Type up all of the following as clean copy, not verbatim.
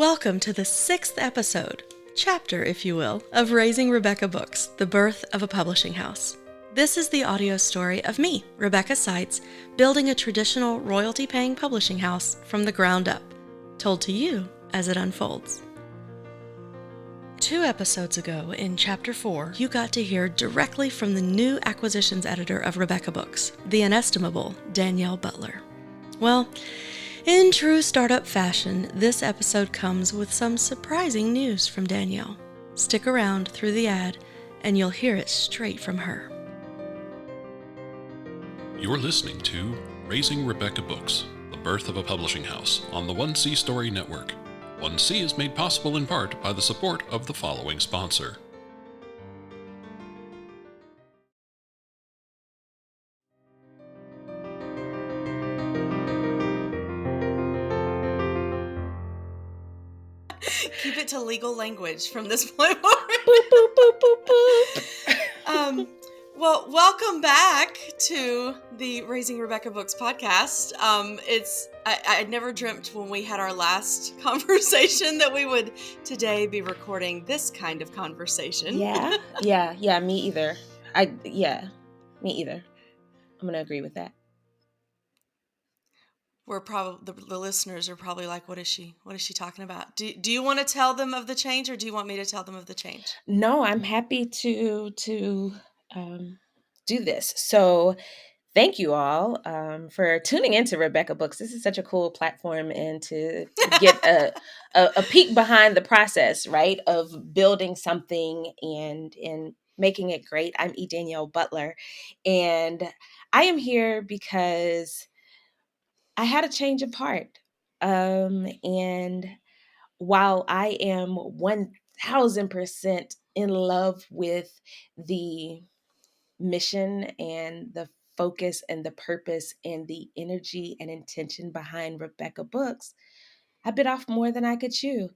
Welcome to the 6th episode, chapter, if you will, of Raising Rebeca Books, the birth of a publishing house. This is the audio story of me, Rebecca Seitz, building a traditional royalty-paying publishing house from the ground up, told to you as it unfolds. 2 episodes ago, in Chapter 4, you got to hear directly from the new acquisitions editor of Rebeca Books, the inestimable Danielle Butler. Well, in true startup fashion, this episode comes with some surprising news from Danielle. Stick around through the ad, and you'll hear it straight from her. You're listening to Raising Rebeca Books, the birth of a publishing house on the 1C Story Network. 1C is made possible in part by the support of the following sponsor. Keep it to legal language from this point forward. Boop, boop, boop, boop, boop. Well, welcome back to the Raising Rebeca Books podcast. I never dreamt when we had our last conversation that we would today be recording this kind of conversation. Yeah, me either. Me either. I'm gonna agree with that. We're probably the listeners are probably like, what is she talking about? Do you want to tell them of the change, or do you want me to tell them of the change? No, I'm happy to do this. So thank you all for tuning into Rebeca Books. This is such a cool platform, and to get a peek behind the process, right, of building something and making it great. I'm Danielle Butler, and I am here because I had a change of heart. And while I am 1000% in love with the mission and the focus and the purpose and the energy and intention behind Rebeca Books, I bit off more than I could chew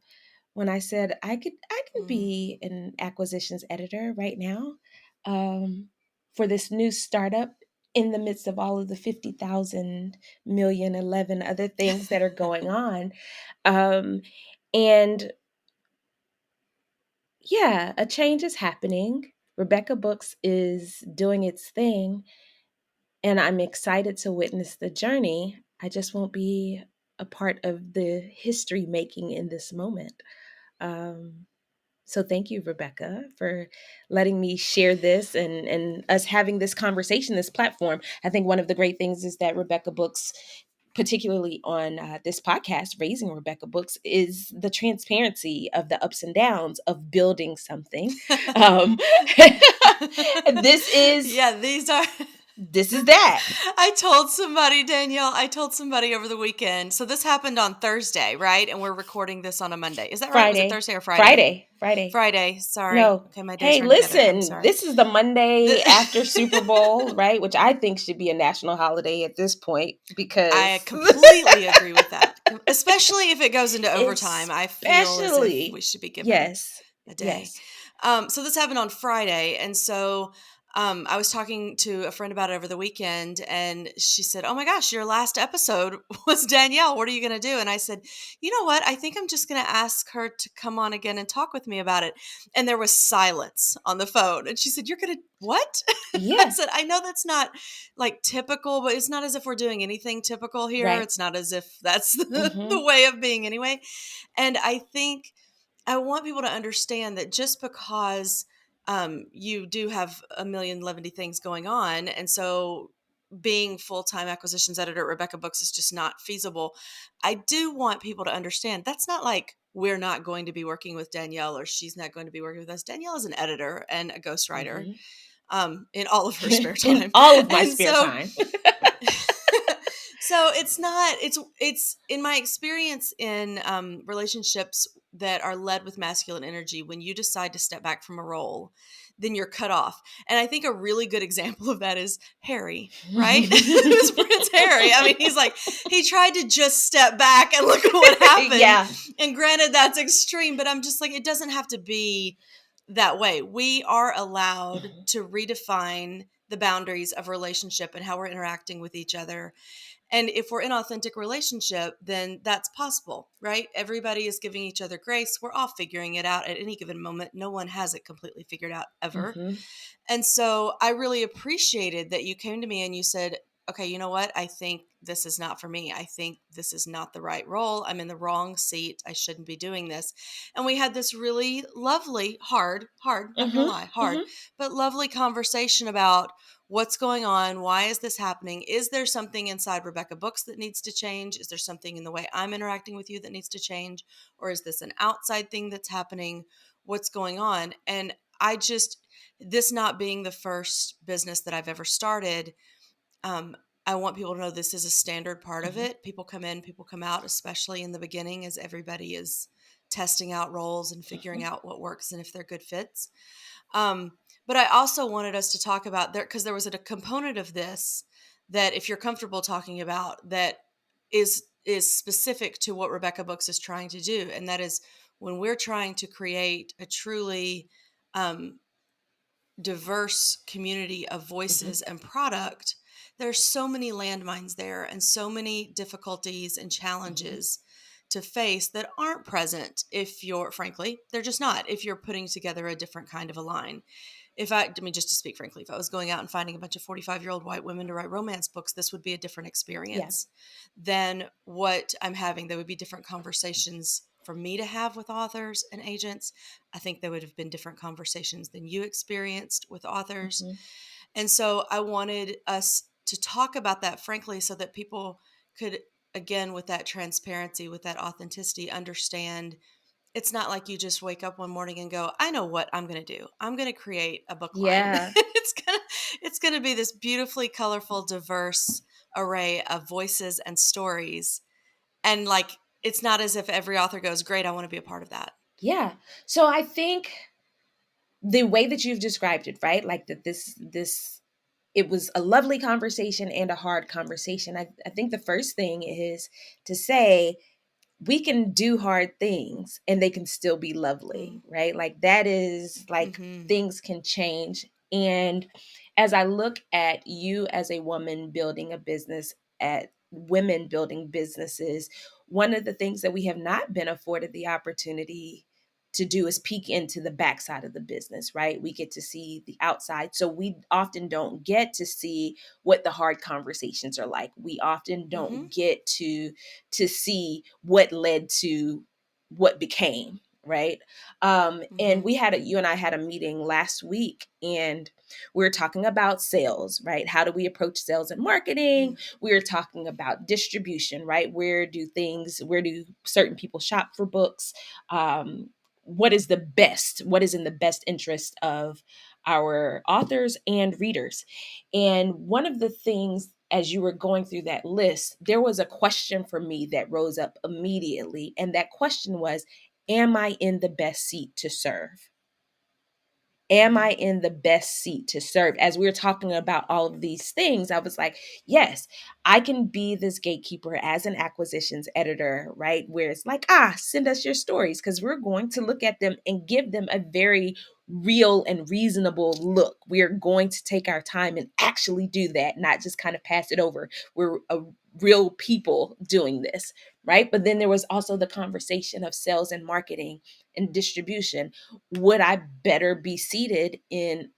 when I said I can be an acquisitions editor right now, for this new startup in the midst of all of the 50,000 million 11 other things that are going on. And yeah, a change is happening. Rebeca Books is doing its thing, and I'm excited to witness the journey. I just won't be a part of the history making in this moment. So thank you, Rebecca, for letting me share this and us having this conversation, this platform. I think one of the great things is that Rebeca Books, particularly on this podcast, Raising Rebeca Books, is the transparency of the ups and downs of building something. This is that. I told somebody, Danielle, over the weekend. So this happened on Thursday, right? And we're recording this on a Monday. Is that right? Was it Thursday or Friday? Friday. Sorry. No. Okay, my days Hey, run listen, together. I'm sorry. This is the Monday after Super Bowl, right? Which I think should be a national holiday at this point, because I completely agree with that. Especially if it goes into overtime. I feel as if we should be given a day. Yes. So this happened on Friday. And so I was talking to a friend about it over the weekend, and she said, "Oh my gosh, your last episode was Danielle. What are you going to do?" And I said, "You know what? I think I'm just going to ask her to come on again and talk with me about it." And there was silence on the phone. And she said, "You're going to what?" Yeah. I said, "I know that's not like typical, but it's not as if we're doing anything typical here. Right. It's not as if that's the way of being anyway." And I think I want people to understand that just because you do have a million Levendy things going on, and so being full-time acquisitions editor at Rebeca Books is just not feasible. I do want people to understand that's not like we're not going to be working with Danielle or she's not going to be working with us. Danielle is an editor and a ghostwriter in all of her spare time. In all of my spare time. So it's in my experience in relationships that are led with masculine energy, when you decide to step back from a role, then you're cut off. And I think a really good example of that is Harry, right? It was Prince Harry. I mean, he tried to just step back and look at what happened. Yeah. And granted, that's extreme, but I'm just like, it doesn't have to be that way. We are allowed to redefine the boundaries of relationship and how we're interacting with each other. And if we're in authentic relationship, then that's possible, right? Everybody is giving each other grace. We're all figuring it out at any given moment. No one has it completely figured out ever. Mm-hmm. And so I really appreciated that you came to me and you said, okay, you know what? I think this is not for me. I think this is not the right role. I'm in the wrong seat. I shouldn't be doing this. And we had this really lovely, hard, not gonna Mm-hmm. lie, hard, Mm-hmm. but lovely conversation about what's going on. Why is this happening? Is there something inside Rebecca Books that needs to change? Is there something in the way I'm interacting with you that needs to change? Or is this an outside thing that's happening? What's going on? And I just, this not being the first business that I've ever started, um, I want people to know this is a standard part of Mm-hmm. it. People come in, people come out, especially in the beginning as everybody is testing out roles and figuring out what works and if they're good fits. Um, but I also wanted us to talk about there because there was a component of this that if you're comfortable talking about that is specific to what Rebecca Books is trying to do, and that is when we're trying to create a truly um, diverse community of Mm-hmm. voices and product, there's so many landmines there and so many difficulties and Mm-hmm. challenges to face that aren't present if you're, frankly, they're just not if you're putting together a different kind of a line. I mean, just to speak frankly, if I was going out and finding a bunch of 45-year-old white women to write romance books, this would be a different Yeah. experience than what I'm having. There would be different conversations for me to have with authors and agents. I think there would have been different conversations than you experienced with authors. Mm-hmm. And so I wanted us to talk about that frankly so that people could, again, with that transparency, with that authenticity, understand it's not like you just wake up one morning and go, I know what I'm going to do. I'm going to create a book line. Yeah. It's going to be this beautifully colorful, diverse array of voices and stories. And like, it's not as if every author goes, great, I want to be a part of that. Yeah. So I think the way that you've described it, right? Like that this it was a lovely conversation and a hard conversation. I think the first thing is to say we can do hard things and they can still be lovely, right? Like that is like Mm-hmm. things can change. And as I look at you as a woman building a business, at women building businesses, one of the things that we have not been afforded the opportunity to do is peek into the backside of the business, right? We get to see the outside. So we often don't get to see what the hard conversations are like. We often Mm-hmm. don't get to see what led to what became, right? And Mm-hmm. you and I had a meeting last week, and we were talking about sales, right? How do we approach sales and marketing? We were talking about distribution, right? Where do certain people shop for books? What is the best? What is in the best interest of our authors and readers? And one of the things, as you were going through that list, there was a question for me that rose up immediately. And that question was, am I in the best seat to serve? Am Mm-hmm. I in the best seat to serve? As we were talking about all of these things, I was like, yes, I can be this gatekeeper as an acquisitions editor, right? Where it's like, send us your stories because we're going to look at them and give them a very real and reasonable look. We're going to take our time and actually do that, not just kind of pass it over. We're a real people doing this, right? But then there was also the conversation of sales and marketing and distribution. Would I better be seated in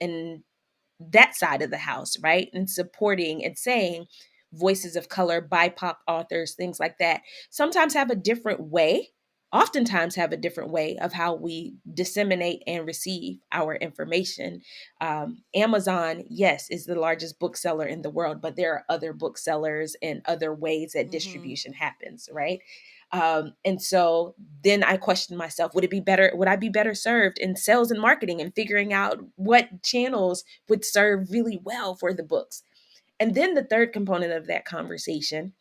that side of the house, right? And supporting and saying voices of color, BIPOC authors, things like that, sometimes have a different way, oftentimes have a different way of how we disseminate and receive our information. Amazon, yes, is the largest bookseller in the world, but there are other booksellers and other ways that Mm-hmm. distribution happens, right? And so then I questioned myself, would I be better served in sales and marketing and figuring out what channels would serve really well for the books? And then the third component of that conversation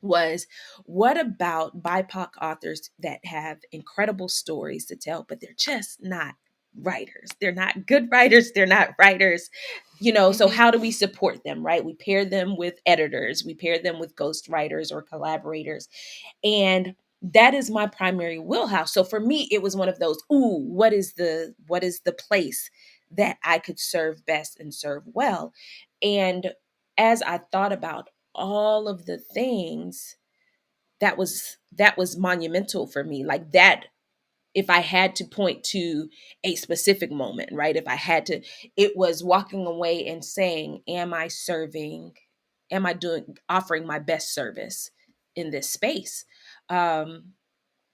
was, what about BIPOC authors that have incredible stories to tell, but they're just not writers? They're not good writers. They're not writers. So Mm-hmm. how do we support them, right? We pair them with editors, we pair them with ghost writers or collaborators. And that is my primary wheelhouse. So for me, it was one of those, what is the place that I could serve best and serve well? And as I thought about all of the things, that was monumental for me. Like that, if I had to point to a specific moment, right? If I had to, it was walking away and saying, am I serving, am I doing, offering my best service in this space? Um,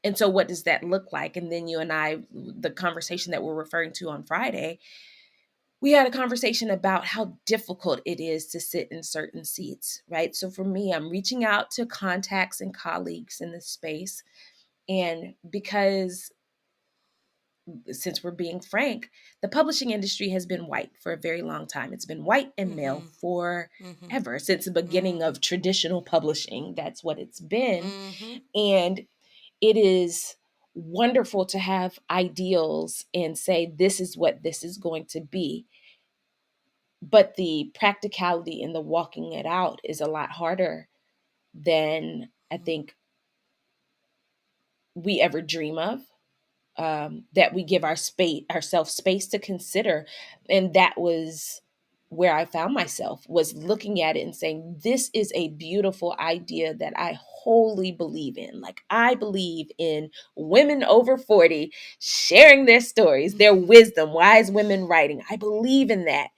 and so what does that look like? And then you and I, the conversation that we're referring to on Friday, we had a conversation about how difficult it is to sit in certain seats, right? So for me, I'm reaching out to contacts and colleagues in this space. And because, since we're being frank, the publishing industry has been white for a very long time. It's been white and male Mm-hmm. Mm-hmm. forever, since the beginning Mm-hmm. of traditional publishing. That's what it's been. Mm-hmm. And it is wonderful to have ideals and say, this is what this is going to be. But the practicality in the walking it out is a lot harder than I think we ever dream of. That we give ourselves space to consider. And that was where I found myself, was looking at it and saying, this is a beautiful idea that I wholly believe in. Like, I believe in women over 40 sharing their stories, their wisdom, wise women writing. I believe in that.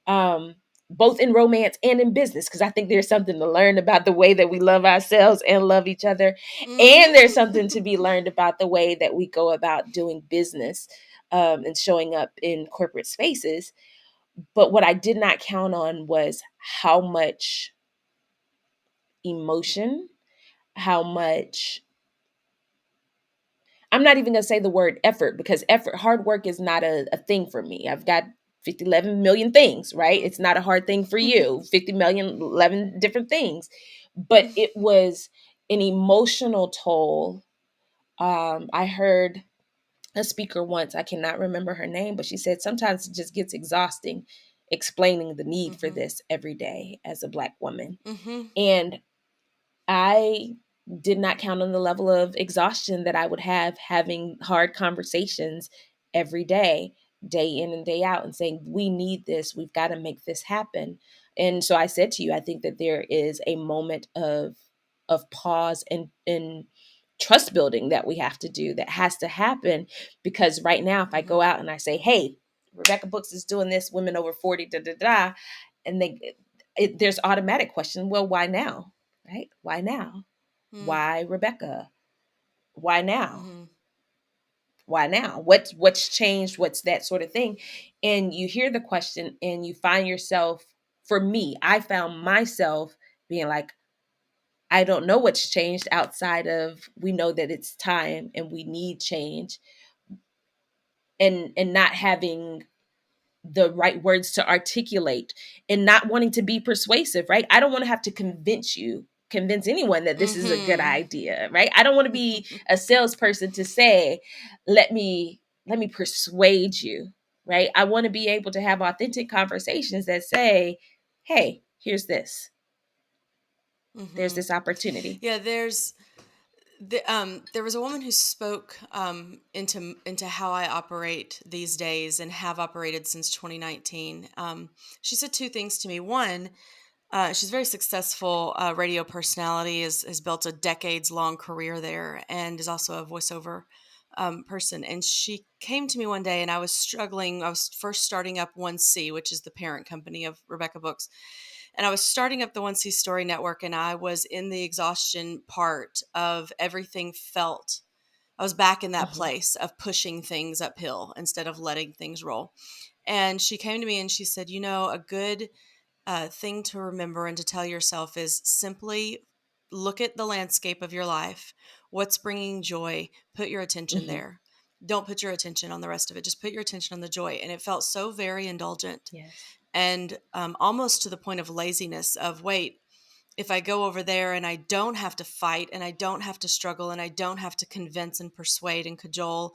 um, Both in romance and in business, because I think there's something to learn about the way that we love ourselves and love each other. And there's something to Mm-hmm. be learned about the way that we go about doing business, and showing up in corporate spaces. But what I did not count on was how much emotion, how much, I'm not even going to say the word effort, because effort, hard work is not a thing for me. I've got 50, 11 million things, right? It's not a hard thing for you. 50 million, 11 different things. But it was an emotional toll. I heard a speaker once, I cannot remember her name, but she said sometimes it just gets exhausting explaining the need for Mm-hmm. this every day as a Black woman. Mm-hmm. And I did not count on the level of exhaustion that I would have having hard conversations every day in and day out, and saying, we need this, we've got to make this happen. And so I said to you, I think that there is a moment of pause and trust building that we have to do, that has to happen. Because right now, if I Mm-hmm. go out and I say, hey, Rebecca Books is doing this, women over 40, da da da, and there's automatic question, well, why now? Right? Why now? Why Rebecca? Why now? Mm-hmm. Why now? What's changed? What's that sort of thing? And you hear the question and you find yourself, for me, I found myself being like, I don't know what's changed outside of, we know that it's time and we need change, and not having the right words to articulate, and not wanting to be persuasive, right? I don't want to have to convince anyone that this is a good Mm-hmm. idea, right? I don't want to be a salesperson to say, let me persuade you, right? I want to be able to have authentic conversations that say, hey, there's Mm-hmm. this opportunity. Yeah, there was a woman who spoke into how I operate these days and have operated since 2019. She said two things to me. One, she's a very successful radio personality, has built a decades long career there, and is also a voiceover person. And she came to me one day, and I was struggling. I was first starting up 1C, which is the parent company of Rebecca Books. And I was starting up the 1C Story Network, and I was in the exhaustion part of everything felt. I was back in that Mhm. place of pushing things uphill instead of letting things roll. And she came to me and she said, a good thing to remember and to tell yourself is simply look at the landscape of your life. What's bringing joy? Put your attention Mhm. there. Don't put your attention on the rest of it. Just put your attention on the joy. And it felt so very indulgent Yes. and almost to the point of laziness of, wait, if I go over there and I don't have to fight and I don't have to struggle and I don't have to convince and persuade and cajole,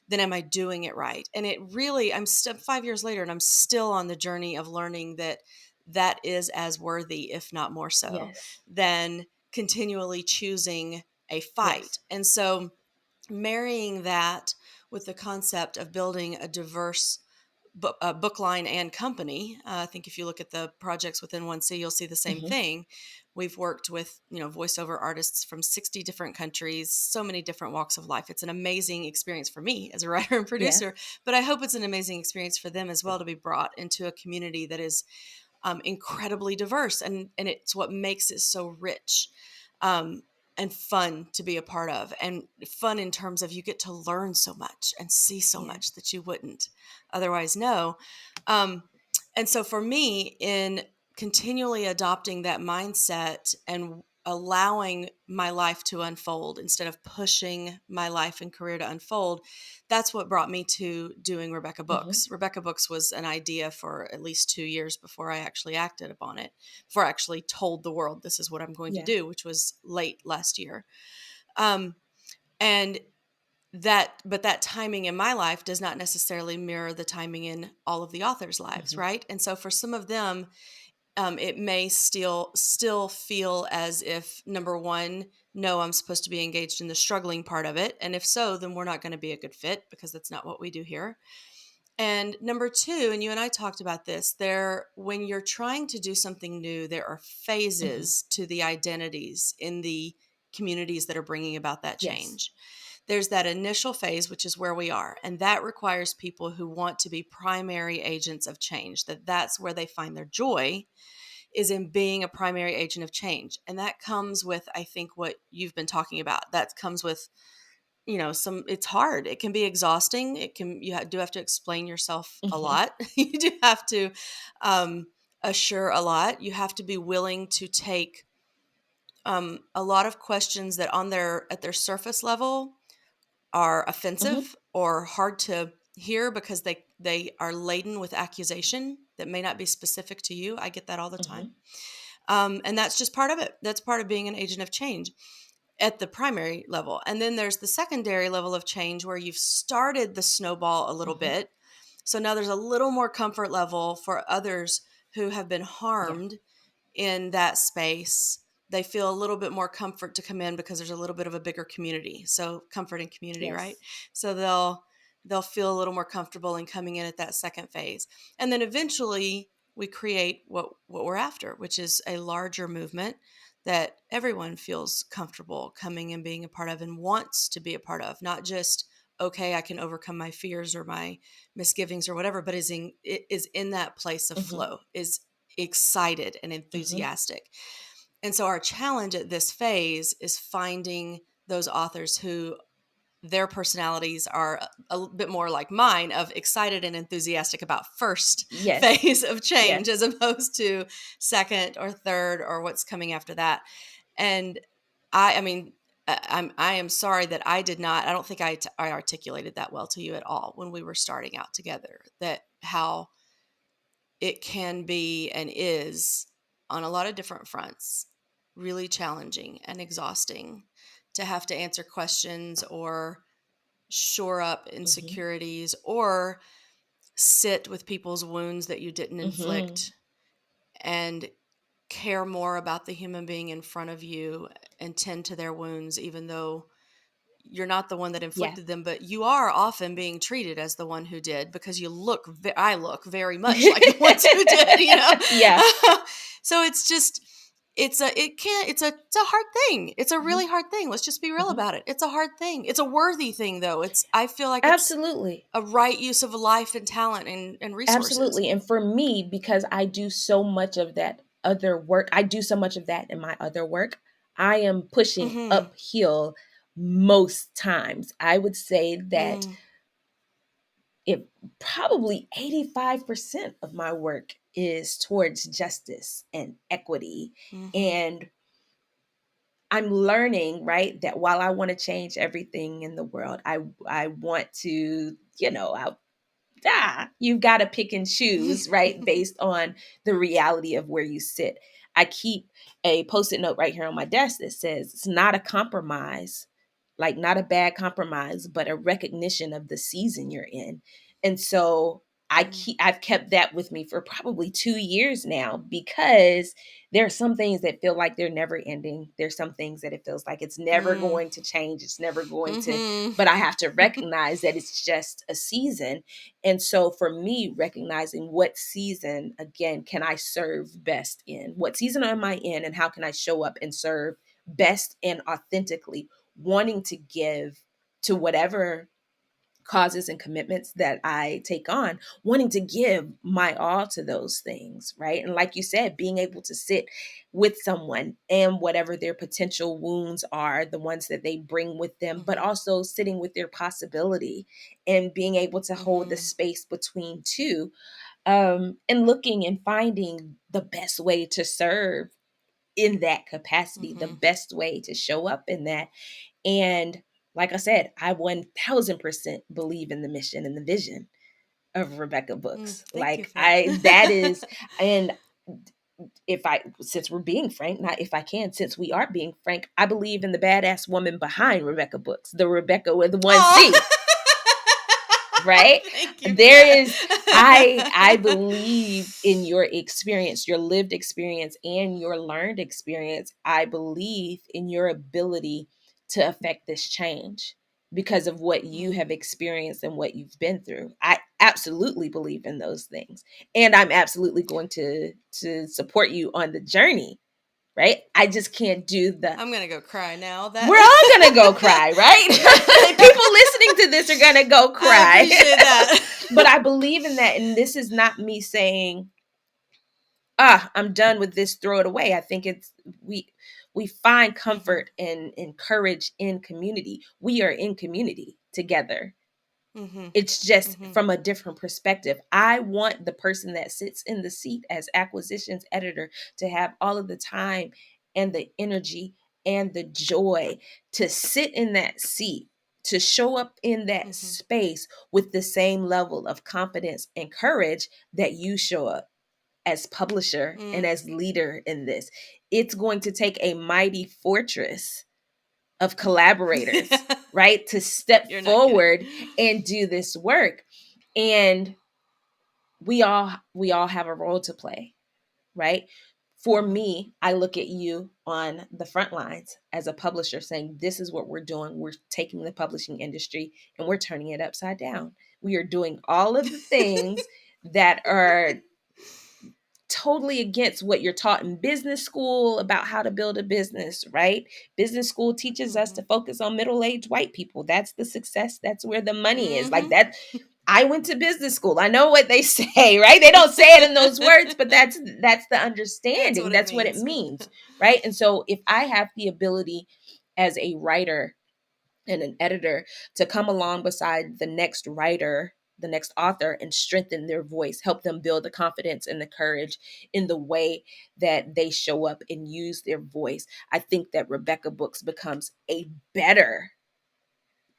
then am I doing it right? And it really, 5 years later and I'm still on the journey of learning that that is as worthy, if not more so, Yes. than continually choosing a fight. Yes. And so marrying that with the concept of building a diverse book line and company. I think if you look at the projects within 1C, you'll see the same Mm-hmm. thing. We've worked with, voiceover artists from 60 different countries, so many different walks of life. It's an amazing experience for me as a writer and Yeah. producer, but I hope it's an amazing experience for them as well, to be brought into a community that is incredibly diverse, and it's what makes it so rich. And fun to be a part of, and fun in terms of you get to learn so much and see so Yeah. much that you wouldn't otherwise know. Um, and so for me, in continually adopting that mindset and allowing my life to unfold instead of pushing my life and career to unfold, that's what brought me to doing Rebecca Mm-hmm. Books. Rebecca Books was an idea for at least 2 years before I actually acted upon it, before I actually told the world this is what I'm going to Yeah. do, which was late last year. Um, and but that timing in my life does not necessarily mirror the timing in all of the authors' lives, Mm-hmm. right? And so for some of them, it may still feel as if, number one, no, I'm supposed to be engaged in the struggling part of it, and if so, then we're not going to be a good fit, because that's not what we do here. And number two, and you and I talked about this, when you're trying to do something new, there are Mm-hmm. phases to the identities in the communities that are bringing about that Yes. change. There's that initial phase, which is where we are, and that requires people who want to be primary agents of change. That's where they find their joy, is in being a primary agent of change. And that comes with, I think, what you've been talking about. That comes with, it's hard. It can be exhausting. Do have to explain yourself a Mm-hmm. lot. You do have to um, assure a lot. You have to be willing to take a lot of questions that at their surface level are Mm-hmm. offensive or hard to hear, because they are laden with accusation that may not be specific to you. I get that all the Mm-hmm. time. And that's just part of it. That's part of being an agent of change at the primary level. And then there's the secondary level of change, where you've started the snowball a little Mm-hmm. bit. So now there's a little more comfort level for others who have been Yeah. harmed in that space. They feel a little bit more comfort to come in, because there's a little bit of a bigger community. So comfort and community, right? Yes. So they'll feel a little more comfortable in coming in at that second phase. And then eventually we create what we're after, which is a larger movement that everyone feels comfortable coming and being a part of, and wants to be a part of, not just, okay, I can overcome my fears or my misgivings or whatever, but is in that place of Mm-hmm. flow, is excited and Mm-hmm. enthusiastic. And so our challenge at this phase is finding those authors who their personalities are a bit more like mine, of excited and enthusiastic about first Yes. phase of change, Yes. as opposed to second or third or what's coming after that. And I mean, I am sorry that I don't think I articulated that well to you at all when we were starting out together, that how it can be and is, on a lot of different fronts, really challenging and exhausting to have to answer questions or shore up Mm-hmm. insecurities or sit with people's wounds that you didn't Mm-hmm. inflict, and care more about the human being in front of you and tend to their wounds, even though you're not the one that Yeah. inflicted them, but you are often being treated as the one who did, because I look very much like the ones who did. Yeah. So it's just, it's a hard thing. It's a Mm-hmm. really hard thing. Let's just be real Mm-hmm. about it. It's a hard thing. It's a worthy thing, though. I feel like it's Absolutely. a right use of life and talent and resources. Absolutely. And for me, because I do so much of that other work, I do so much of that in my other work, I am pushing Mm-hmm. uphill most times. I would say that Mm, it probably 85% of my work is towards justice and equity. mm-hmm. And I'm learning, right, that while I want to change everything in the world, I want to, you've got to pick and choose, right, based on the reality of where you sit. I keep a post-it note right here on my desk that says it's not a compromise, not a bad compromise, but a recognition of the season you're in. And so I've kept that with me for probably 2 years now, because there are some things that feel like they're never ending. There's some things that it feels like it's never Mm. going to change. It's never going to, Mhm. but I have to recognize that it's just a season. And so for me, recognizing what season, again, can I serve best in? What season am I in, and how can I show up and serve best and authentically, wanting to give to whatever causes and commitments that I take on, wanting to give my all to those things, right? And like you said, being able to sit with someone and whatever their potential wounds are, the ones that they bring with them, but Mhm. also sitting with their possibility and being able to hold the Mhm. space between two, and looking and finding the best way to serve in that capacity, the Mhm. best way to show up in that. And like I said, I 1000% believe in the mission and the vision of Rebecca Books. Thank you Like, for that. that is, and if I, since we're being frank, not if I can, since we are being frank, I believe in the badass woman behind Rebecca Books, the Rebecca with one Oh, C, right? thank you for There is, I that. believe in your experience, your lived experience and your learned experience. I believe in your ability to affect this change because of what you have Mm. experienced and what you've been through. I absolutely believe in those things. And I'm absolutely going to support you on the journey, right? I just can't do the, I'm gonna go cry now. That we're all gonna go cry, right? People listening to this are gonna go I cry. appreciate that. But I believe in that. And this is not me saying, I'm done with this, throw it away. I think it's, we find Mhm. comfort and courage in community. We are in community together. Mhm. It's just Mhm. from a different perspective. I want the person that sits in the seat as acquisitions editor to have all of the time and the energy and the joy to sit in that seat, to show up in that Mhm. space with the same level of confidence and courage that you show up as publisher and Mm. as leader in this. It's going to take a mighty fortress of collaborators, right, to step You're not kidding. forward and do this work. And we all have a role to play, right? For Mhm. me, I look at you on the front lines as a publisher saying, this is what we're doing. We're taking the publishing industry and we're turning it upside down. We are doing all of the things that are totally against what you're taught in business school about how to build a business, right? Business school teaches us to Mhm. focus on middle-aged white people. That's the success. That's where the money is. Like Mhm. that. I went to business school. I know what they say, right? They don't say it in those words, but that's the That's understanding. what it That's what it means. means, right? And so if I have the ability as a writer and an editor to come along beside the next writer, the next author, and strengthen their voice, help them build the confidence and the courage in the way that they show up and use their voice. I think that Rebecca Books becomes a better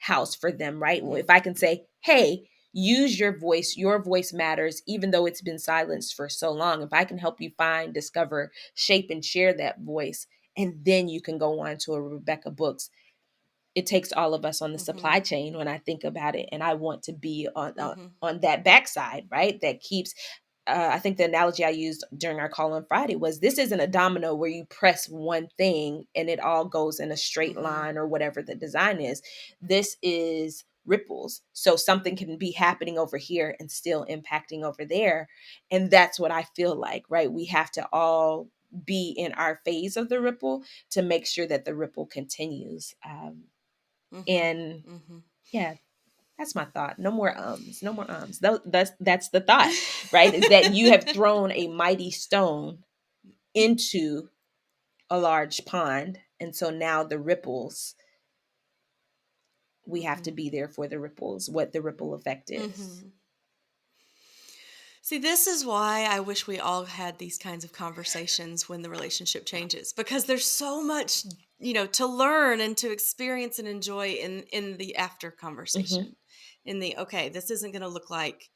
house for them, right? Mhm. If I can say, hey, use your voice matters, even though it's been silenced for so long. If I can help you find, discover, shape, and share that voice, and then you can go on to a Rebecca Books. It takes all of us on the Mhm. supply chain when I think about it, and I want to be Mhm. on that backside, right? That keeps. I think the analogy I used during our call on Friday was, this isn't a domino where you press one thing and it all goes in a straight Mhm. line or whatever the design is. This is ripples. So something can be happening over here and still impacting over there. And that's what I feel like, right? We have to all be in our phase of the ripple to make sure that the ripple continues. Mhm. And Mhm. yeah, that's my thought. No more ums, no more ums. That's the thought, right? Is that you have thrown a mighty stone into a large pond. And so now the ripples, we have to Mhm. be there for the ripples, what the ripple effect is. Mhm. See, this is why I wish we all had these kinds of conversations when the relationship changes, because there's so much, to learn and to experience and enjoy in the after Hmm. conversation. In the, okay, this isn't going to look like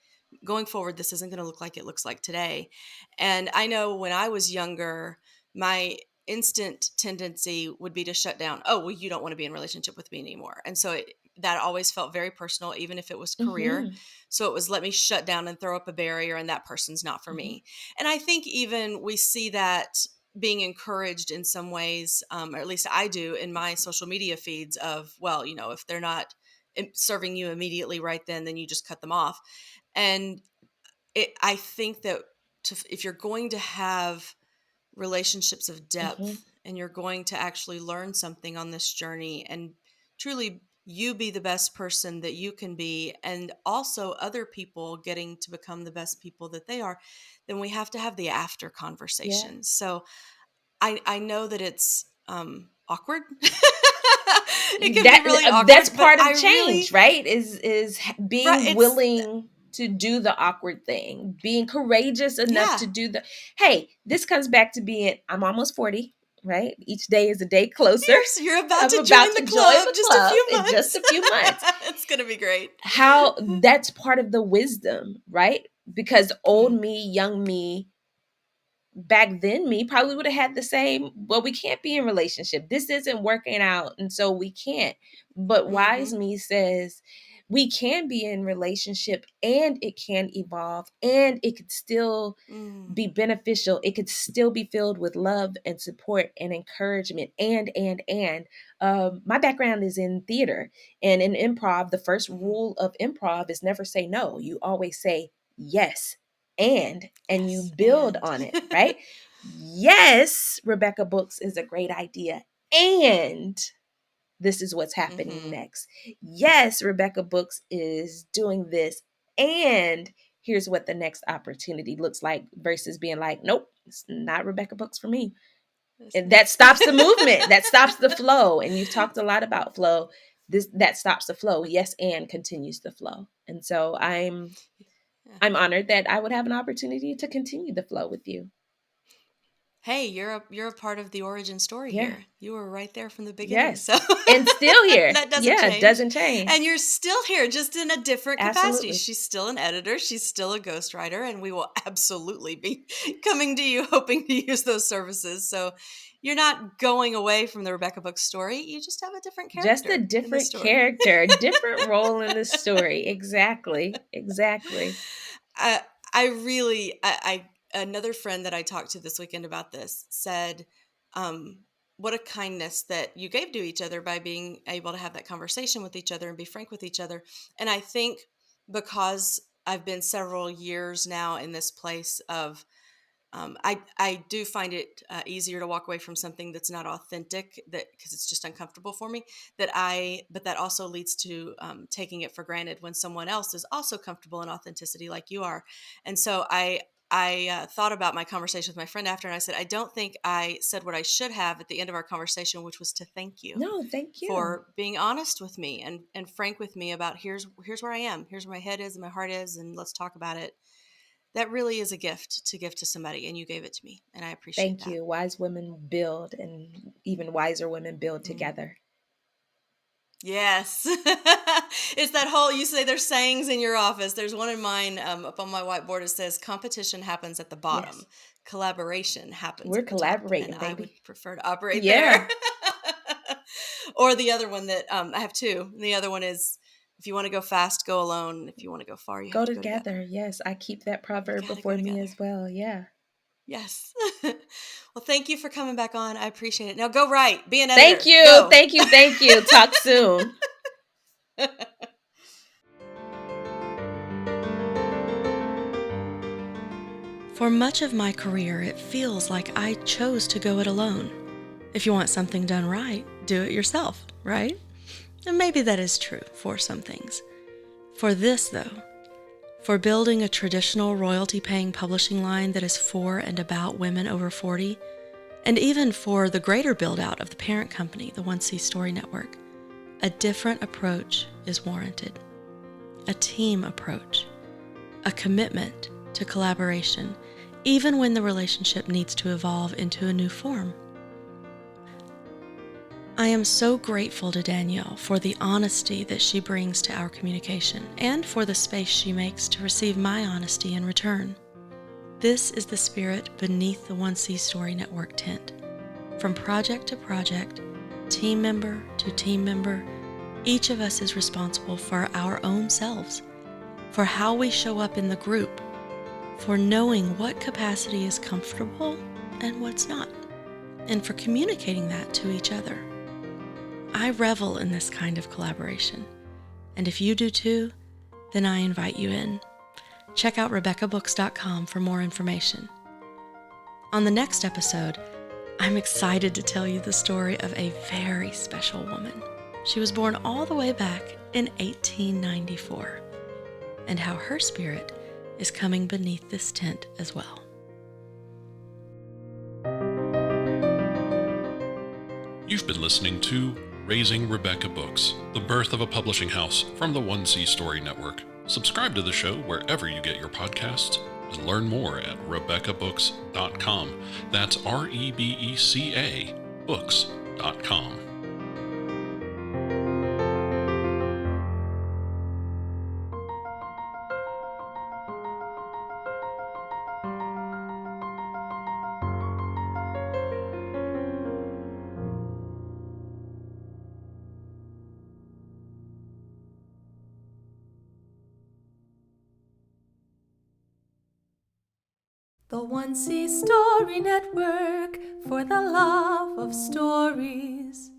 going forward, this isn't going to look like it looks like today. And I know when I was younger, my instant tendency would be to shut down. Oh, well, you don't want to be in a relationship with me anymore. And so that always felt very personal, even if it was career. Mm-hmm. So it was, let me shut down and throw up a barrier, and that person's not for Mm-hmm. me. And I think even we see that being encouraged in some ways, or at least I do in my social media feeds of, well, if they're not serving you immediately right then you just cut them off. And I think that if you're going to have relationships of Mm-hmm. depth and you're going to actually learn something on this journey and truly you be the best person that you can be, and also other people getting to become the best people that they are, then we have to have the after Yeah. conversations. So I know that it's awkward. It can be really That's awkward, but part of I really, change, right? Is right, being it's, willing to do the awkward thing, being courageous enough yeah. to do the. Hey, this comes back to being. I'm almost 40, right? Each day is a day closer. You're about I'm to about join to the join club the just a club few in just months. a few months. It's going to be great. How that's part of the wisdom, right? Because old Mm, me, young me, back then me probably would have had the same, well, we can't be in relationship, this isn't working out, and so we can't. But wise mm-hmm, me says we can be in relationship and it can evolve and it could still mm, be beneficial, it could still be filled with love and support and encouragement. My background is in theater and in improv. The first mm-hmm. rule of improv is never say no, you always say yes, and you Yes, build and on it, right? Yes, Rebecca Books is a great idea, and this is what's happening mm-hmm. next. Yes, Rebecca Books is doing this, and here's what the next opportunity looks like, versus being like, nope, it's not Rebecca Books for me. This And that next. stops the movement, that stops the flow. And you've talked a lot about flow. That stops the flow. Yes, and continues the flow. And so Yeah. I'm honored that I would have an opportunity to continue the flow with you. Hey, you're a part of the origin story Yeah. here. You were right there from the beginning, Yes. so And still here. that doesn't Yeah, it change. doesn't change. And you're still here, just in a different capacity. Absolutely. She's still an editor. She's still a ghostwriter, and we will absolutely be coming to you, hoping to use those services. So you're not going away from the Rebecca Books story. You just have a different Just a character in the different story. character, different role in the story. Exactly. Exactly. I I really I another friend that I talked to this weekend about this said, what a kindness that you gave to each other by being able to have that conversation with each other and be frank with each other. And I think because I've been several years now in this place of, I do find it easier to walk away from something that's not authentic, that because it's just uncomfortable for me. But that also leads to taking it for granted when someone else is also comfortable in authenticity like you are. And so I thought about my conversation with my friend after, and I said, I don't think I said what I should have at the end of our conversation, which was to thank you No, thank you. for being honest with me and frank with me about here's where I am, here's where my head is and my heart is, and let's talk about it. That really is a gift to give to somebody, and you gave it to me, and I appreciate Thank that. you. Wise women build, and even wiser women build Mm. together. Yes. It's that whole, you say there's sayings in your office. There's one in mine, up on my whiteboard. It says competition happens at the bottom, Yes. collaboration happens We're at the top, and collaborating, I would baby. prefer to operate Yeah. there. Or the other one that, I have two. The other one is, if you want to go fast, go alone. If you want to go far, you have Go to go together. together. Yes. I keep that You proverb got to go before me together. as well. Yeah. Yes. Well, thank you for coming back on. I appreciate it. Now go write. Be an Thank editor. you. Go. Thank you. Thank you. Talk soon. For much of my career, it feels like I chose to go it alone. If you want something done right, do it yourself, right? And maybe that is true for some things. For this, though, for building a traditional royalty-paying publishing line that is for and about women over 40, and even for the greater build-out of the parent company, the 1C Story Network, a different approach is warranted. A team approach, a commitment to collaboration, even when the relationship needs to evolve into a new form. I am so grateful to Danielle for the honesty that she brings to our communication and for the space she makes to receive my honesty in return. This is the spirit beneath the 1C Story Network tent. From project to project, team member to team member, Each of us is responsible for our own selves, for how we show up in the group, for knowing what capacity is comfortable and what's not, and for communicating that to each other. I revel in this kind of collaboration, and if you do too, then I invite you in. Check out RebecaBooks.com for more information. On the next episode, I'm excited to tell you the story of a very special woman. She was born all the way back in 1894, and how her spirit is coming beneath this tent as well. You've been listening to Raising Rebeca Books, the birth of a publishing house from the 1C Story Network. Subscribe to the show wherever you get your podcasts and learn more at RebecaBooks.com. That's REBECA books.com. The 1C Story Network, for the love of stories.